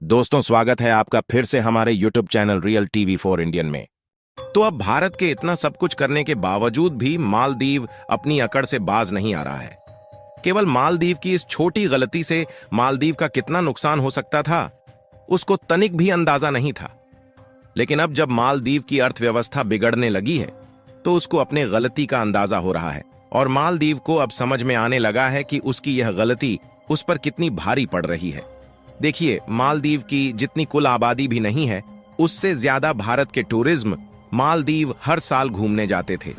दोस्तों, स्वागत है आपका फिर से हमारे YouTube channel real TV for Indian में। तो अब भारत के इतना सब कुछ करने के बावजूद भी मालदीव अपनी अकड़ से बाज नहीं आ रहा है। केवल मालदीव की इस छोटी गलती से मालदीव का कितना नुकसान हो सकता था, उसको तनिक भी अंदाजा नहीं था। लेकिन अब जब मालदीव की अर्थव्यवस्था बिगड़ने लगी है, तो उसको अपने गलती का अंदाजा हो रहा है और मालदीव को अब समझ में आने लगा है कि उसकी यह गलती उस पर कितनी भारी पड़ रही है। देखिए, मालदीव की जितनी कुल आबादी भी नहीं है, उससे ज्यादा भारत के टूरिज्म मालदीव हर साल घूमने जाते थे।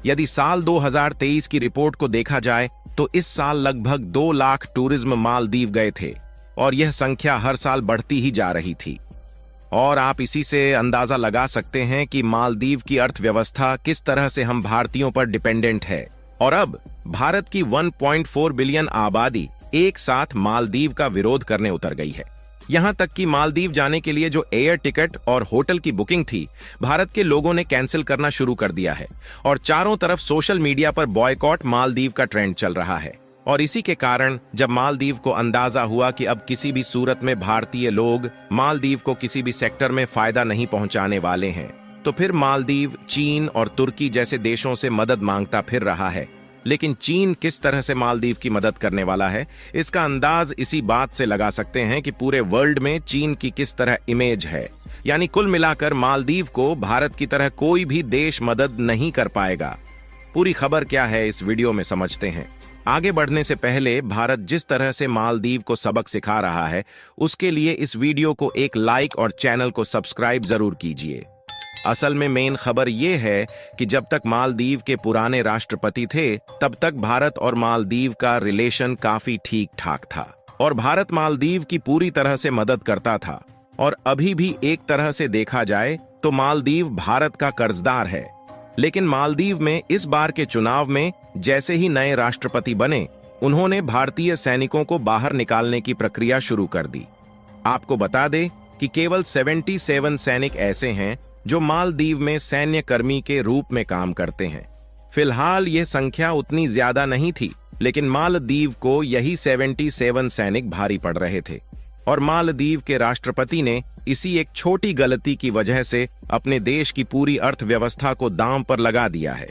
यदि साल 2023 की रिपोर्ट को देखा जाए तो इस साल लगभग 2 लाख टूरिज्म मालदीव गए थे और यह संख्या हर साल बढ़ती ही जा रही थी। और आप इसी से अंदाजा लगा सकते हैं कि मालदीव की अर्थव्यवस्था किस तरह से हम भारतीयों पर डिपेंडेंट है। और अब भारत की 1.4 बिलियन आबादी एक साथ मालदीव का विरोध करने उतर गई है। यहां तक कि मालदीव जाने के लिए जो एयर टिकट और होटल की बुकिंग थी, भारत के लोगों ने कैंसिल करना शुरू कर दिया है और चारों तरफ सोशल मीडिया पर बॉयकॉट मालदीव का ट्रेंड चल रहा है। और इसी के कारण जब मालदीव को अंदाजा हुआ कि अब किसी भी सूरत में भारतीय लोग मालदीव को किसी भी सेक्टर में फायदा नहीं पहुंचाने वाले हैं, तो फिर मालदीव चीन और तुर्की जैसे देशों से मदद मांगता फिर रहा है। लेकिन चीन किस तरह से मालदीव की मदद करने वाला है, इसका अंदाज इसी बात से लगा सकते हैं कि पूरे वर्ल्ड में चीन की किस तरह इमेज है। यानी कुल मिलाकर मालदीव को भारत की तरह कोई भी देश मदद नहीं कर पाएगा। पूरी खबर क्या है, इस वीडियो में समझते हैं। आगे बढ़ने से पहले भारत जिस तरह से मालदीव को सबक सिखा रहा है, उसके लिए इस वीडियो को एक लाइक और चैनल को सब्सक्राइब जरूर कीजिए। असल में मेन खबर यह है कि जब तक मालदीव के पुराने राष्ट्रपति थे, तब तक भारत और मालदीव का रिलेशन काफी ठीक ठाक था और भारत मालदीव की पूरी तरह से मदद करता था। और अभी भी एक तरह से देखा जाए तो मालदीव भारत का कर्जदार है। लेकिन मालदीव में इस बार के चुनाव में जैसे ही नए राष्ट्रपति बने, उन्होंने भारतीय सैनिकों को बाहर निकालने की प्रक्रिया शुरू कर दी। आपको बता दें कि केवल 77 सैनिक ऐसे हैं जो मालदीव में सैन्य कर्मी के रूप में काम करते हैं। फिलहाल यह संख्या उतनी ज्यादा नहीं थी, लेकिन मालदीव को यही 77 सैनिक भारी पड़ रहे थे और मालदीव के राष्ट्रपति ने इसी एक छोटी गलती की वजह से अपने देश की पूरी अर्थव्यवस्था को दांव पर लगा दिया है।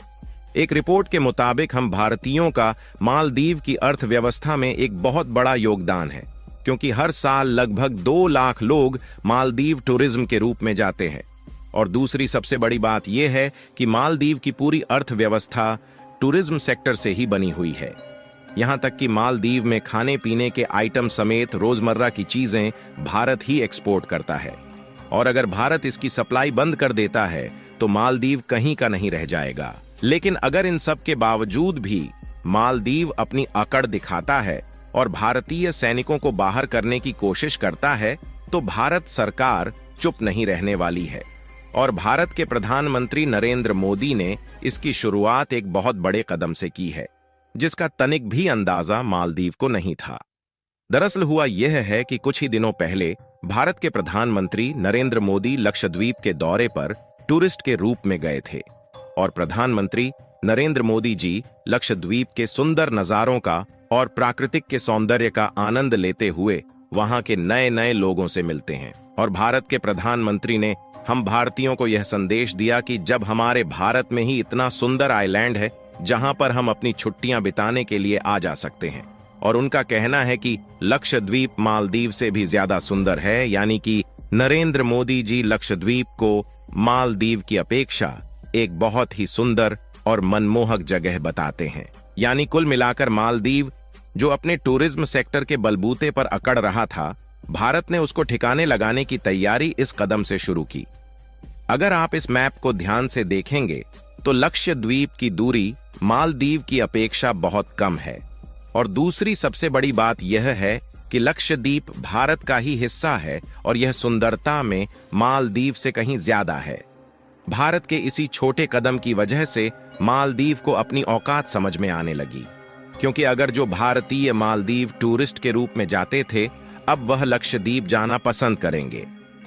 एक रिपोर्ट के मुताबिक हम भारतीयों का मालदीव की अर्थव्यवस्था में एक बहुत बड़ा योगदान है, क्योंकि हर साल लगभग 2 लाख लोग मालदीव टूरिज्म के रूप में जाते हैं। और दूसरी सबसे बड़ी बात यह है कि मालदीव की पूरी अर्थव्यवस्था टूरिज्म सेक्टर से ही बनी हुई है। यहां तक कि मालदीव में खाने पीने के आइटम समेत रोजमर्रा की चीजें भारत ही एक्सपोर्ट करता है। और अगर भारत इसकी सप्लाई बंद कर देता है तो मालदीव कहीं का नहीं रह जाएगा। लेकिन अगर इन सब के बावजूद भी मालदीव अपनी अकड़ दिखाता है और भारतीय सैनिकों को बाहर करने की कोशिश करता है, तो भारत सरकार चुप नहीं रहने वाली है। और भारत के प्रधानमंत्री नरेंद्र मोदी ने इसकी शुरुआत एक बहुत बड़े कदम से की है, जिसका तनिक भी अंदाजा मालदीव को नहीं था। दरअसल हुआ यह है कि कुछ ही दिनों पहले भारत के प्रधानमंत्री नरेंद्र मोदी लक्षद्वीप के दौरे पर टूरिस्ट के रूप में गए थे और प्रधानमंत्री नरेंद्र मोदी जी लक्षद्वीप के सुंदर नजारों का और प्राकृतिक के सौंदर्य का आनंद लेते हुए वहां के नए नए लोगों से मिलते हैं। और भारत के प्रधानमंत्री ने हम भारतीयों को यह संदेश दिया कि जब हमारे भारत में ही इतना सुंदर आइलैंड है जहां पर हम अपनी छुट्टियां बिताने के लिए आ जा सकते हैं। और उनका कहना है कि लक्षद्वीप मालदीव से भी ज्यादा सुंदर है, यानी कि नरेंद्र मोदी जी लक्षद्वीप को मालदीव की अपेक्षा एक बहुत ही सुंदर और मनमोहक जगह बताते हैं। यानी कुल मिलाकर मालदीव, जो अपने टूरिज्म सेक्टर के बलबूते पर अकड़ रहा था, भारत ने उसको ठिकाने लगाने की तैयारी इस कदम से शुरू की। अगर आप इस मैप को ध्यान से देखेंगे तो लक्षद्वीप की दूरी मालदीव की अपेक्षा बहुत कम है। और दूसरी सबसे बड़ी बात यह है कि लक्षद्वीप भारत का ही हिस्सा है और यह सुंदरता में मालदीव से कहीं ज्यादा है। भारत के इसी छोटे कदम की वजह से मालदीव को अपनी औकात समझ में आने लगी, क्योंकि अगर जो भारतीय मालदीव टूरिस्ट के रूप में जाते थे, अब वह लक्षद्वीप जाना पसंद करेंगे।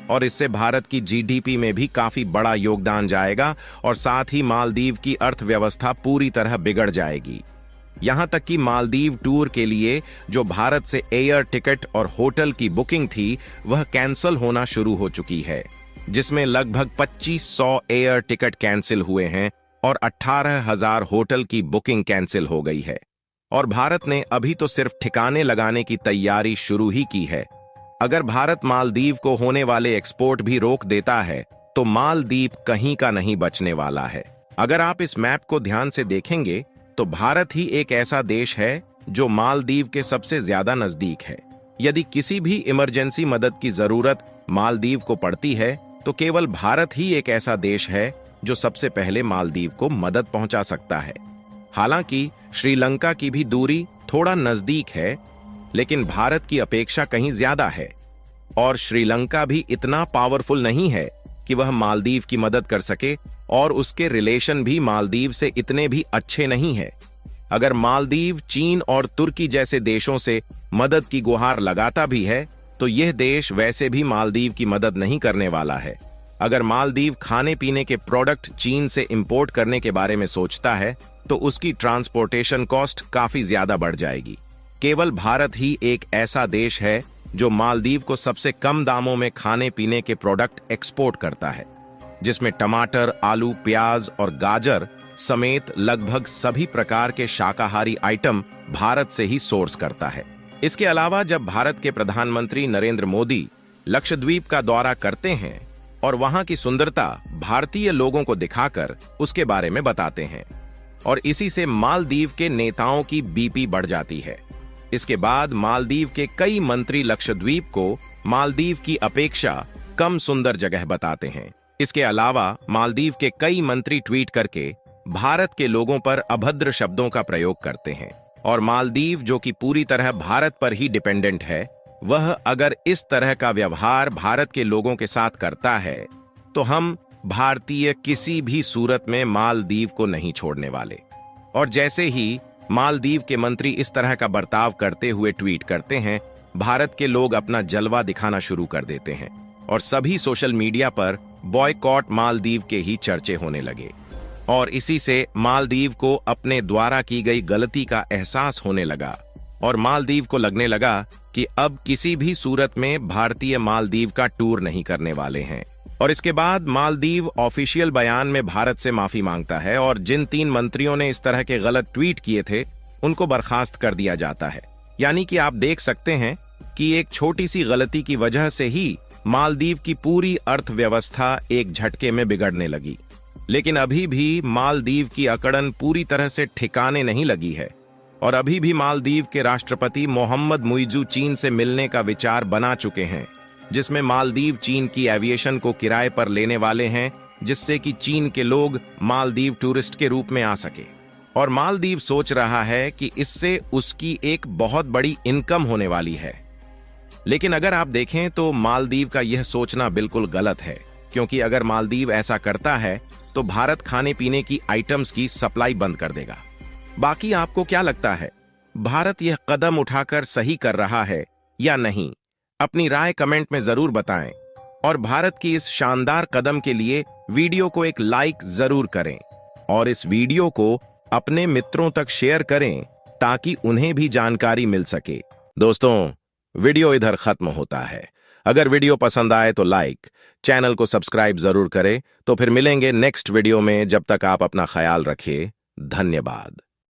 और इससे भारत की जीडीपी में भी काफी बड़ा योगदान जाएगा और साथ ही मालदीव की अर्थव्यवस्था पूरी तरह बिगड़ जाएगी। यहां तक कि मालदीव टूर के लिए जो भारत से एयर टिकट और होटल की बुकिंग थी वह कैंसिल होना शुरू हो चुकी है, जिसमें लगभग 2500 एयर टिकट कैंसिल हुए हैं और 18,000 होटल की बुकिंग कैंसिल हो गई है। और भारत ने अभी तो सिर्फ ठिकाने लगाने की तैयारी शुरू ही की है। अगर भारत मालदीव को होने वाले एक्सपोर्ट भी रोक देता है तो मालदीव कहीं का नहीं बचने वाला है। अगर आप इस मैप को ध्यान से देखेंगे तो भारत ही एक ऐसा देश है जो मालदीव के सबसे ज्यादा नजदीक है। यदि किसी भी इमरजेंसी मदद की जरूरत मालदीव को पड़ती है तो केवल भारत ही एक ऐसा देश है जो सबसे पहले मालदीव को मदद पहुंचा सकता है। हालांकि श्रीलंका की भी दूरी थोड़ा नजदीक है, लेकिन भारत की अपेक्षा कहीं ज्यादा है और श्रीलंका भी इतना पावरफुल नहीं है कि वह मालदीव की मदद कर सके और उसके रिलेशन भी मालदीव से इतने भी अच्छे नहीं है। अगर मालदीव चीन और तुर्की जैसे देशों से मदद की गुहार लगाता भी है तो यह देश वैसे भी मालदीव की मदद नहीं करने वाला है। अगर मालदीव खाने पीने के प्रोडक्ट चीन से इंपोर्ट करने के बारे में सोचता है तो उसकी ट्रांसपोर्टेशन कॉस्ट काफी ज्यादा बढ़ जाएगी। केवल भारत ही एक ऐसा देश है जो मालदीव को सबसे कम दामों में खाने पीने के प्रोडक्ट एक्सपोर्ट करता है, जिसमें टमाटर, आलू, प्याज और गाजर समेत लगभग सभी प्रकार के शाकाहारी आइटम भारत से ही सोर्स करता है। इसके अलावा जब भारत के प्रधानमंत्री नरेंद्र मोदी लक्षद्वीप का दौरा करते हैं और वहां की सुंदरता भारतीय लोगों को दिखाकर उसके बारे में बताते हैं और इसी से मालदीव के नेताओं की बीपी बढ़ जाती है। इसके बाद मालदीव के कई मंत्री लक्षद्वीप को मालदीव की अपेक्षा कम सुंदर जगह बताते हैं। इसके अलावा मालदीव के कई मंत्री ट्वीट करके भारत के लोगों पर अभद्र शब्दों का प्रयोग करते हैं और मालदीव जो कि पूरी तरह भारत पर ही डिपेंडेंट है, वह अगर इस तरह का व्यवहार भारत के लोगों के साथ करता है तो हम भारतीय किसी भी सूरत में मालदीव को नहीं छोड़ने वाले। और जैसे ही मालदीव के मंत्री इस तरह का बर्ताव करते हुए ट्वीट करते हैं, भारत के लोग अपना जलवा दिखाना शुरू कर देते हैं और सभी सोशल मीडिया पर बॉयकॉट मालदीव के ही चर्चे होने लगे और इसी से मालदीव को अपने द्वारा की गई गलती का एहसास होने लगा और मालदीव को लगने लगा कि अब किसी भी सूरत में भारतीय मालदीव का टूर नहीं करने वाले हैं। और इसके बाद मालदीव ऑफिशियल बयान में भारत से माफी मांगता है और जिन 3 मंत्रियों ने इस तरह के गलत ट्वीट किए थे उनको बर्खास्त कर दिया जाता है। यानी कि आप देख सकते हैं कि एक छोटी सी गलती की वजह से ही मालदीव की पूरी अर्थव्यवस्था एक झटके में बिगड़ने लगी। लेकिन अभी भी मालदीव की अकड़न पूरी तरह से ठिकाने नहीं लगी है और अभी भी मालदीव के राष्ट्रपति मोहम्मद मुइज़ू चीन से मिलने का विचार बना चुके हैं, जिसमें मालदीव चीन की एविएशन को किराए पर लेने वाले हैं, जिससे कि चीन के लोग मालदीव टूरिस्ट के रूप में आ सके। और मालदीव सोच रहा है कि इससे उसकी एक बहुत बड़ी इनकम होने वाली है। लेकिन अगर आप देखें तो मालदीव का यह सोचना बिल्कुल गलत है, क्योंकि अगर मालदीव ऐसा करता है तो भारत खाने पीने की आइटम्स की सप्लाई बंद कर देगा। बाकी आपको क्या लगता है, भारत यह कदम उठाकर सही कर रहा है या नहीं? अपनी राय कमेंट में जरूर बताएं और भारत की इस शानदार कदम के लिए वीडियो को एक लाइक जरूर करें और इस वीडियो को अपने मित्रों तक शेयर करें ताकि उन्हें भी जानकारी मिल सके। दोस्तों, वीडियो इधर खत्म होता है। अगर वीडियो पसंद आए तो लाइक, चैनल को सब्सक्राइब जरूर करें। तो फिर मिलेंगे नेक्स्ट वीडियो में। जब तक आप अपना ख्याल रखिए। धन्यवाद।